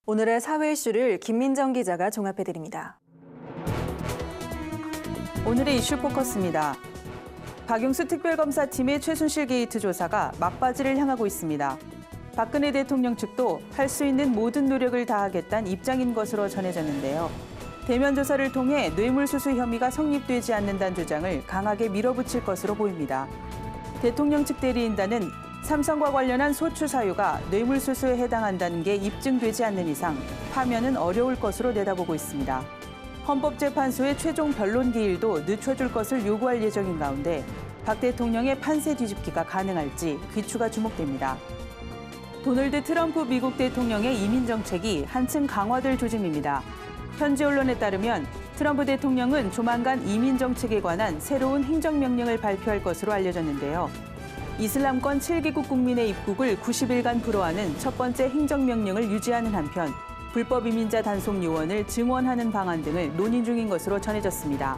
오늘의 사회 이슈를 김민정 기자가 종합해드립니다. 오늘의 이슈 포커스입니다. 박용수 특별검사팀의 최순실 게이트 조사가 막바지를 향하고 있습니다. 박근혜 대통령 측도 할 수 있는 모든 노력을 다하겠다는 입장인 것으로 전해졌는데요. 대면 조사를 통해 뇌물수수 혐의가 성립되지 않는다는 주장을 강하게 밀어붙일 것으로 보입니다. 대통령 측 대리인단은 삼성과 관련한 소추 사유가 뇌물수수에 해당한다는 게 입증되지 않는 이상 파면은 어려울 것으로 내다보고 있습니다. 헌법재판소의 최종 변론 기일도 늦춰줄 것을 요구할 예정인 가운데 박 대통령의 판세 뒤집기가 가능할지 귀추가 주목됩니다. 도널드 트럼프 미국 대통령의 이민 정책이 한층 강화될 조짐입니다. 현지 언론에 따르면 트럼프 대통령은 조만간 이민 정책에 관한 새로운 행정명령을 발표할 것으로 알려졌는데요. 이슬람권 7개국 국민의 입국을 90일간 불허하는 첫 번째 행정명령을 유지하는 한편 불법 이민자 단속 요원을 증원하는 방안 등을 논의 중인 것으로 전해졌습니다.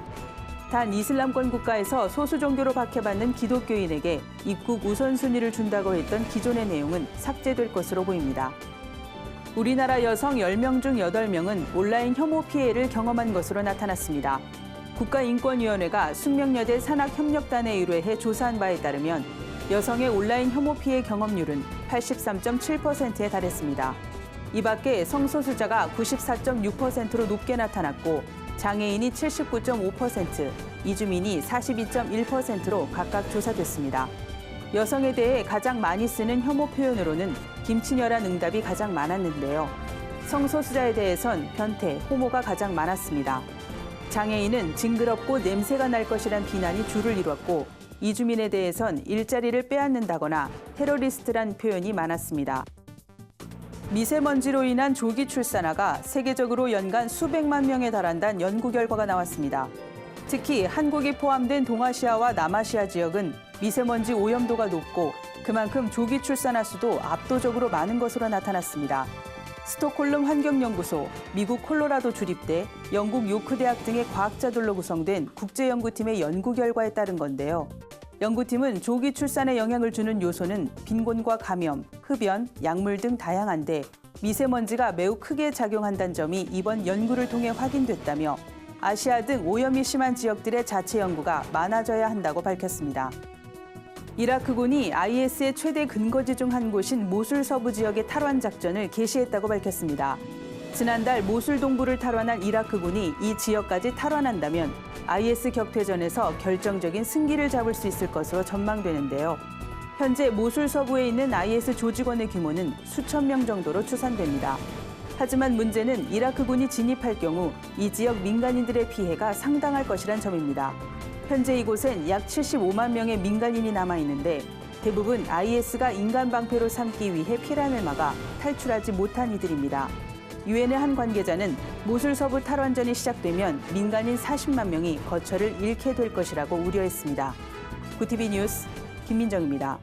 단 이슬람권 국가에서 소수 종교로 박해받는 기독교인에게 입국 우선순위를 준다고 했던 기존의 내용은 삭제될 것으로 보입니다. 우리나라 여성 10명 중 8명은 온라인 혐오 피해를 경험한 것으로 나타났습니다. 국가인권위원회가 숙명여대 산학협력단에 의뢰해 조사한 바에 따르면 여성의 온라인 혐오 피해 경험률은 83.7%에 달했습니다. 이 밖에 성소수자가 94.6%로 높게 나타났고 장애인이 79.5%, 이주민이 42.1%로 각각 조사됐습니다. 여성에 대해 가장 많이 쓰는 혐오 표현으로는 김치녀란 응답이 가장 많았는데요. 성소수자에 대해선 변태, 호모가 가장 많았습니다. 장애인은 징그럽고 냄새가 날 것이란 비난이 주를 이뤘고 이주민에 대해선 일자리를 빼앗는다거나 테러리스트란 표현이 많았습니다. 미세먼지로 인한 조기 출산화가 세계적으로 연간 수백만 명에 달한다는 연구 결과가 나왔습니다. 특히 한국이 포함된 동아시아와 남아시아 지역은 미세먼지 오염도가 높고 그만큼 조기 출산화 수도 압도적으로 많은 것으로 나타났습니다. 스톡홀름 환경연구소, 미국 콜로라도 주립대, 영국 요크 대학 등의 과학자들로 구성된 국제연구팀의 연구 결과에 따른 건데요. 연구팀은 조기 출산에 영향을 주는 요소는 빈곤과 감염, 흡연, 약물 등 다양한데 미세먼지가 매우 크게 작용한다는 점이 이번 연구를 통해 확인됐다며 아시아 등 오염이 심한 지역들의 자체 연구가 많아져야 한다고 밝혔습니다. 이라크군이 IS의 최대 근거지 중 한 곳인 모술 서부 지역의 탈환 작전을 개시했다고 밝혔습니다. 지난달 모술 동부를 탈환한 이라크군이 이 지역까지 탈환한다면 IS 격퇴전에서 결정적인 승기를 잡을 수 있을 것으로 전망되는데요. 현재 모술 서부에 있는 IS 조직원의 규모는 수천 명 정도로 추산됩니다. 하지만 문제는 이라크군이 진입할 경우 이 지역 민간인들의 피해가 상당할 것이란 점입니다. 현재 이곳엔 약 75만 명의 민간인이 남아있는데 대부분 IS가 인간 방패로 삼기 위해 피란을 막아 탈출하지 못한 이들입니다. 유엔의 한 관계자는 모술 서부 탈환전이 시작되면 민간인 40만 명이 거처를 잃게 될 것이라고 우려했습니다. 구티비 뉴스 김민정입니다.